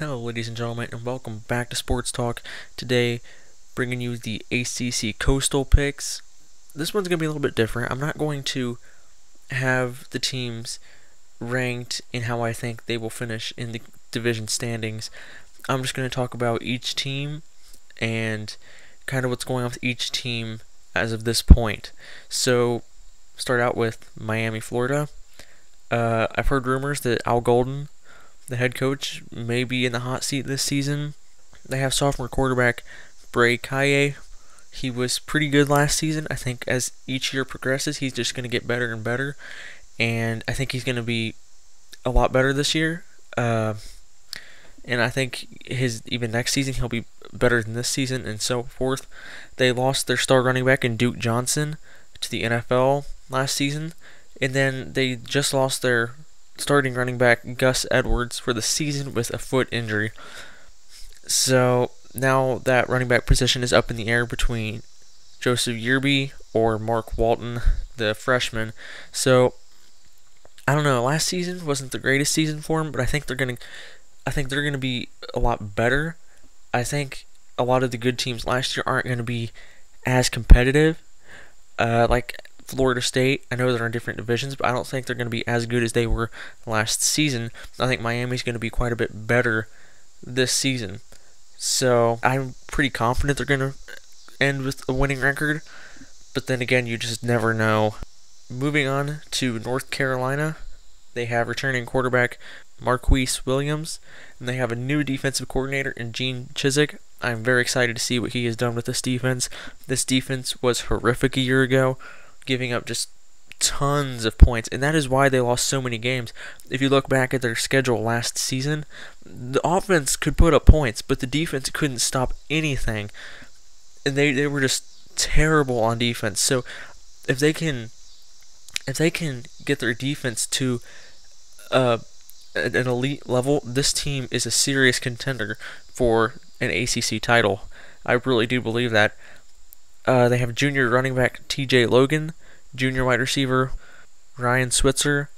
Hello, ladies and gentlemen, and welcome back to Sports Talk. Today, bringing you the ACC Coastal picks. This one's going to be a little bit different. I'm not going to have the teams ranked in how I think they will finish in the division standings. I'm just going to talk about each team and kind of what's going on with each team as of this point. So, start out with Miami, Florida. I've heard rumors that Al Golden, the head coach, may be in the hot seat this season. They have sophomore quarterback Bray Kaye. He was pretty good last season. I think as each year progresses, he's just going to get better and better. And I think he's going to be a lot better this year. And I think even next season he'll be better than this season and so forth. They lost their star running back in Duke Johnson to the NFL last season. And then they just lost their starting running back Gus Edwards for the season with a foot injury. So now that running back position is up in the air between Joseph Yearby or Mark Walton, the freshman. So I don't know. Last season wasn't the greatest season for him, but I think they're gonna be a lot better. I think a lot of the good teams last year aren't going to be as competitive. Like Florida State, I know they're in different divisions, but I don't think they're going to be as good as they were last season. I think Miami's going to be quite a bit better this season. So I'm pretty confident they're going to end with a winning record, but then again, you just never know. Moving on to North Carolina, they have returning quarterback Marquise Williams, and they have a new defensive coordinator in Gene Chizik. I'm very excited to see what he has done with this defense. This defense was horrific a year ago, giving up just tons of points, and that is why they lost so many games. If you look back at their schedule last season, the offense could put up points, but the defense couldn't stop anything, and they were just terrible on defense. So if they can get their defense to an elite level, this team is a serious contender for an ACC title. I really do believe that. They have junior running back TJ Logan, junior wide receiver Ryan Switzer.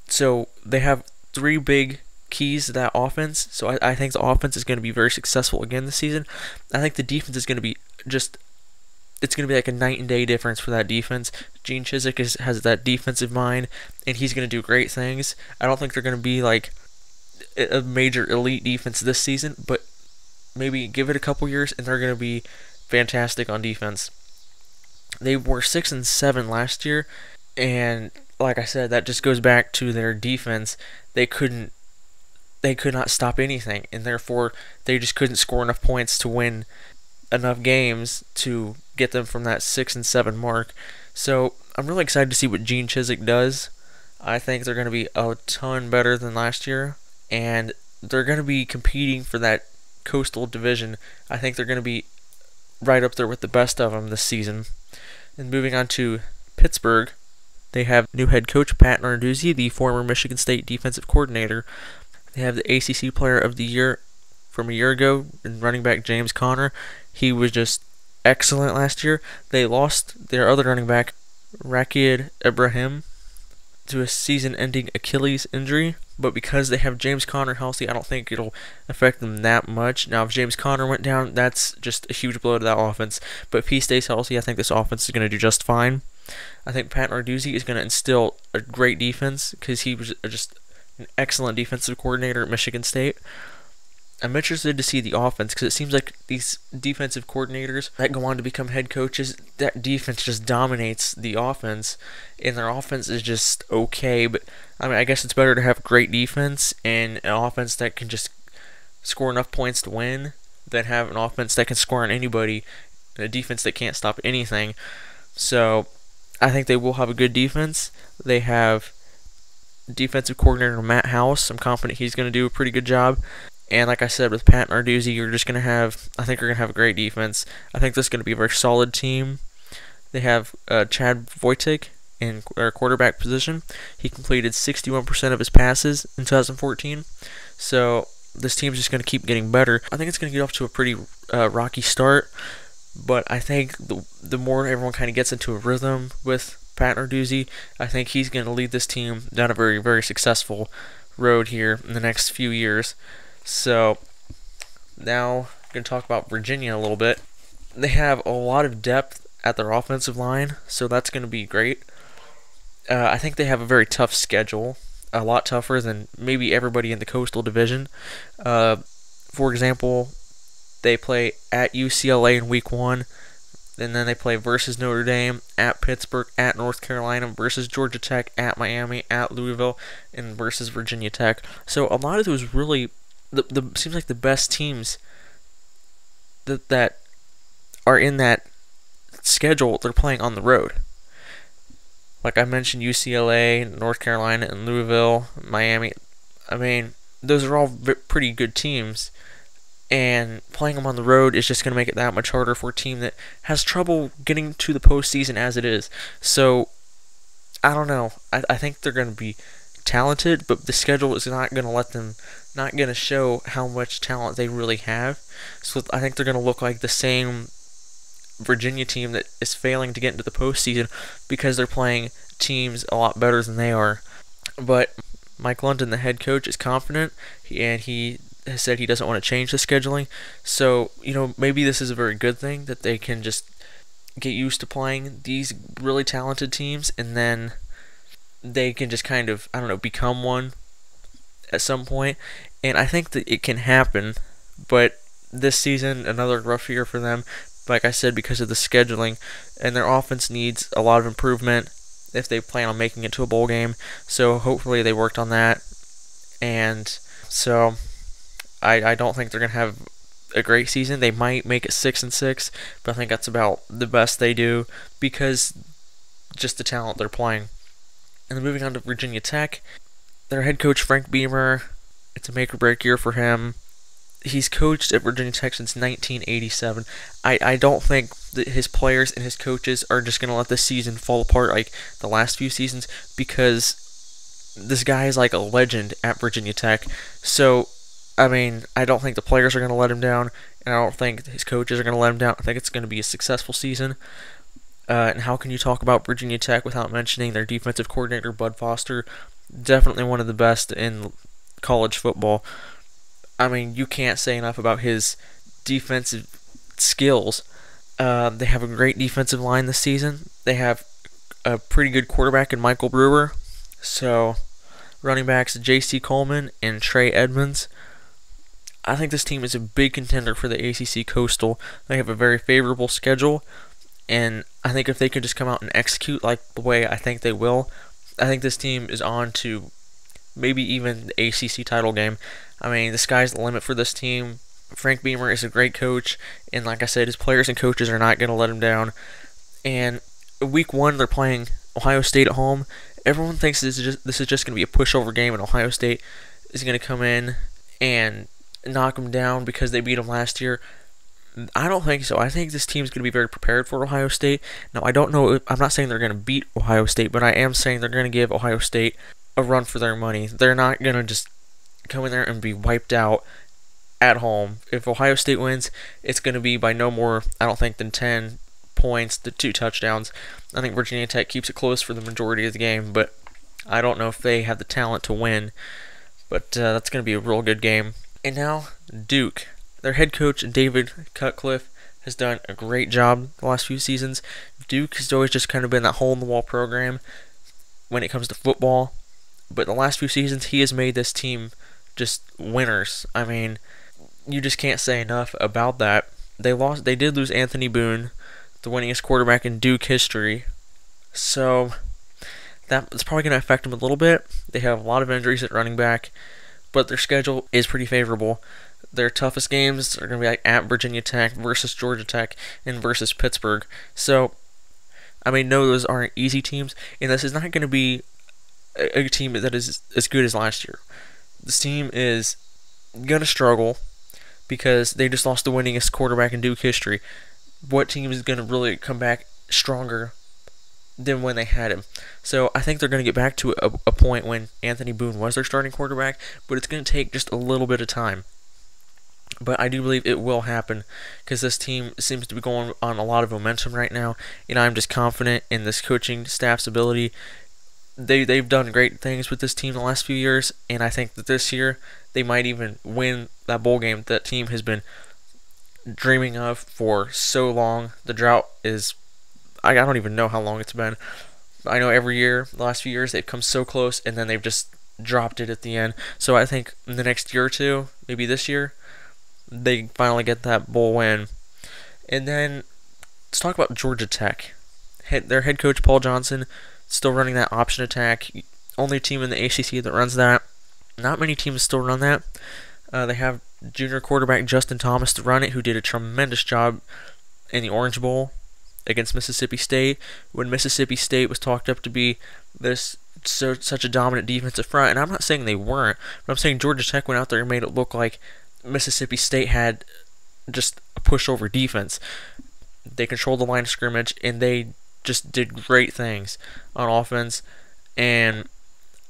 So they have three big keys to that offense. So I think the offense is going to be very successful again this season. I think the defense is going to be it's going to be like a night and day difference for that defense. Gene Chizik has that defensive mind, and he's going to do great things. I don't think they're going to be like a major elite defense this season, but maybe give it a couple years and they're going to be fantastic on defense. They were 6-7 last year, and like I said, that just goes back to their defense. They could not stop anything, and therefore they just couldn't score enough points to win enough games to get them from that 6-7 mark. So I'm really excited to see what Gene Chizik does. I think they're going to be a ton better than last year, and they're going to be competing for that Coastal Division. I think they're going to be right up there with the best of them this season. And moving on to Pittsburgh, they have new head coach Pat Narduzzi, the former Michigan State defensive coordinator. They have the ACC Player of the Year from a year ago, and running back James Conner. He was just excellent last year. They lost their other running back, Rakid Ibrahim, to a season-ending Achilles injury, but because they have James Conner healthy, I don't think it'll affect them that much. Now, if James Conner went down, that's just a huge blow to that offense, but if he stays healthy, I think this offense is going to do just fine. I think Pat Narduzzi is going to instill a great defense because he was just an excellent defensive coordinator at Michigan State. I'm interested to see the offense because it seems like these defensive coordinators that go on to become head coaches, that defense just dominates the offense, and their offense is just okay. But I mean, I guess it's better to have great defense and an offense that can just score enough points to win than have an offense that can score on anybody and a defense that can't stop anything. So I think they will have a good defense. They have defensive coordinator Matt House. I'm confident he's going to do a pretty good job. And like I said, with Pat Narduzzi, I think you're going to have a great defense. I think this is going to be a very solid team. They have Chad Wojtek in their quarterback position. He completed 61% of his passes in 2014. So this team's just going to keep getting better. I think it's going to get off to a pretty rocky start. But I think the more everyone kind of gets into a rhythm with Pat Narduzzi, I think he's going to lead this team down a very, very successful road here in the next few years. So now I'm going to talk about Virginia a little bit. They have a lot of depth at their offensive line, so that's going to be great. I think they have a very tough schedule, a lot tougher than maybe everybody in the Coastal Division. For example, they play at UCLA in Week 1, and then they play versus Notre Dame, at Pittsburgh, at North Carolina, versus Georgia Tech, at Miami, at Louisville, and versus Virginia Tech. So a lot of those really, seems like the best teams that are in that schedule, they're playing on the road. Like I mentioned, UCLA, North Carolina, and Louisville, Miami. I mean, those are all pretty good teams, and playing them on the road is just going to make it that much harder for a team that has trouble getting to the postseason as it is. So, I don't know. I think they're going to be talented, but the schedule is not going to let them, not going to show how much talent they really have. So, I think they're going to look like the same Virginia team that is failing to get into the postseason because they're playing teams a lot better than they are. But Mike London, the head coach, is confident, and he has said he doesn't want to change the scheduling. So, maybe this is a very good thing that they can just get used to playing these really talented teams, and then they can just kind of, become one at some point. And I think that it can happen, but this season, another rough year for them, like I said, because of the scheduling, and their offense needs a lot of improvement if they plan on making it to a bowl game. So hopefully they worked on that, and so I don't think they're gonna have a great season. They might make it 6-6, but I think that's about the best they do because just the talent they're playing. And then moving on to Virginia Tech, their head coach Frank Beamer, it's a make or break year for him. He's coached at Virginia Tech since 1987. I don't think that his players and his coaches are just going to let this season fall apart like the last few seasons, because this guy is like a legend at Virginia Tech. So, I don't think the players are going to let him down, and I don't think his coaches are going to let him down. I think it's going to be a successful season. And how can you talk about Virginia Tech without mentioning their defensive coordinator, Bud Foster? Definitely one of the best in college football. You can't say enough about his defensive skills. They have a great defensive line this season. They have a pretty good quarterback in Michael Brewer. So, running backs J.C. Coleman and Trey Edmonds. I think this team is a big contender for the ACC Coastal. They have a very favorable schedule, and I think if they can just come out and execute like the way I think they will, I think this team is on to maybe even the ACC title game. The sky's the limit for this team. Frank Beamer is a great coach, and like I said, his players and coaches are not going to let him down. And Week 1, they're playing Ohio State at home. Everyone thinks this is just going to be a pushover game, and Ohio State is going to come in and knock them down because they beat them last year. I don't think so. I think this team's going to be very prepared for Ohio State. Now, I don't know. I'm not saying they're going to beat Ohio State, but I am saying they're going to give Ohio State a run for their money. They're not going to just come in there and be wiped out at home. If Ohio State wins, it's going to be by no more, I don't think, than 10 points, the 2 touchdowns. I think Virginia Tech keeps it close for the majority of the game, but I don't know if they have the talent to win. But that's going to be a real good game. And now, Duke. Their head coach, David Cutcliffe, has done a great job the last few seasons. Duke has always just kind of been that hole-in-the-wall program when it comes to football. But the last few seasons, he has made this team just winners. You just can't say enough about that. They did lose Anthony Boone, the winningest quarterback in Duke history. So that's probably going to affect them a little bit. They have a lot of injuries at running back, but their schedule is pretty favorable. Their toughest games are going to be like at Virginia Tech versus Georgia Tech and versus Pittsburgh. So, no, those aren't easy teams, and this is not going to be a team that is as good as last year. This team is going to struggle because they just lost the winningest quarterback in Duke history. What team is going to really come back stronger than when they had him? So I think they're going to get back to a point when Anthony Boone was their starting quarterback, but it's going to take just a little bit of time. But I do believe it will happen because this team seems to be going on a lot of momentum right now, and I'm just confident in this coaching staff's ability. They've done great things with this team the last few years, and I think that this year they might even win that bowl game that team has been dreaming of for so long. The drought is, I don't even know how long it's been. I know every year, the last few years, they've come so close and then they've just dropped it at the end. So I think in the next year or two, maybe this year, they finally get that bowl win. And then let's talk about Georgia Tech. Their head coach, Paul Johnson, still running that option attack. Only team in the ACC that runs that. Not many teams still run that. They have junior quarterback Justin Thomas to run it, who did a tremendous job in the Orange Bowl against Mississippi State, when Mississippi State was talked up to be such a dominant defensive front. And I'm not saying they weren't, but I'm saying Georgia Tech went out there and made it look like Mississippi State had just a pushover defense. They controlled the line of scrimmage, and they just did great things on offense. And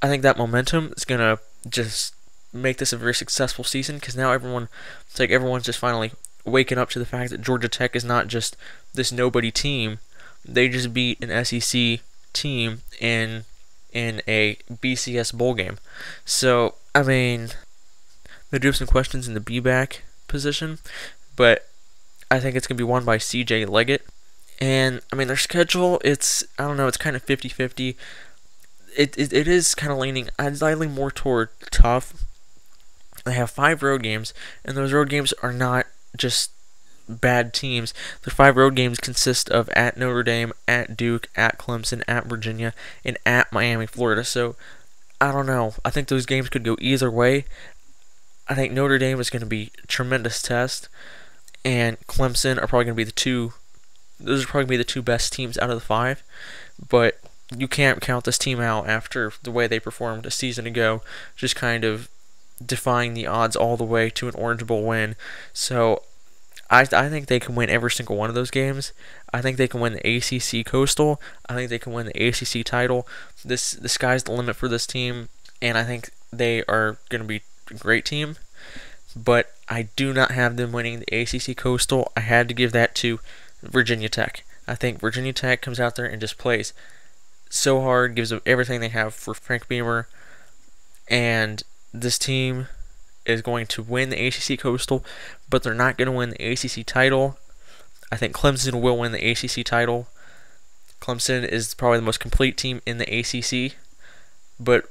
I think that momentum is going to just make this a very successful season, because now everyone's just finally waking up to the fact that Georgia Tech is not just this nobody team. They just beat an SEC team in a BCS bowl game. So, I mean, they do have some questions in the B-back position, but I think it's going to be won by C.J. Leggett. And, I mean, their schedule, it's kind of 50-50. It is kind of leaning, I'd lean more toward tough. They have 5 road games, and those road games are not just bad teams. The 5 road games consist of at Notre Dame, at Duke, at Clemson, at Virginia, and at Miami, Florida. So, I don't know. I think those games could go either way. I think Notre Dame is going to be a tremendous test, and Clemson are probably going to be those are probably going to be the 2 best teams out of the 5. But you can't count this team out after the way they performed a season ago, just kind of defying the odds all the way to an Orange Bowl win. So I think they can win every single one of those games. I think they can win the ACC Coastal. I think they can win the ACC title. The sky's the limit for this team, and I think they are going to be a great team. But I do not have them winning the ACC Coastal. I had to give that to Virginia Tech. I think Virginia Tech comes out there and just plays so hard, gives them everything they have for Frank Beamer, and this team is going to win the ACC Coastal, but they're not going to win the ACC title. I think Clemson will win the ACC title. Clemson is probably the most complete team in the ACC, but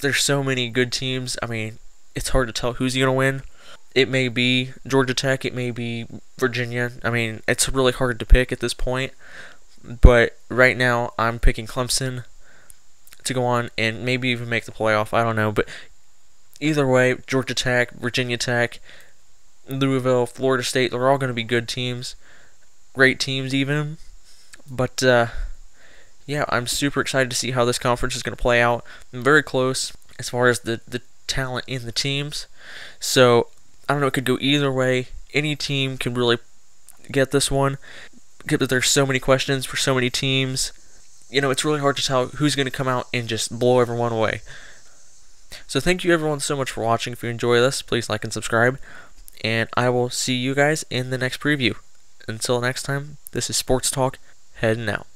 there's so many good teams. I mean, it's hard to tell who's going to win. It may be Georgia Tech, it may be Virginia. I mean, it's really hard to pick at this point, but right now I'm picking Clemson to go on and maybe even make the playoff. I don't know, but either way, Georgia Tech, Virginia Tech, Louisville, Florida State, they're all going to be good teams. Great teams even. But, yeah, I'm super excited to see how this conference is going to play out. I'm very close as far as the talent in the teams. So, I don't know, it could go either way. Any team can really get this one. Because there's so many questions for so many teams. You know, it's really hard to tell who's going to come out and just blow everyone away. So thank you everyone so much for watching. If you enjoy this, please like and subscribe. And I will see you guys in the next preview. Until next time, this is Sports Talk, heading out.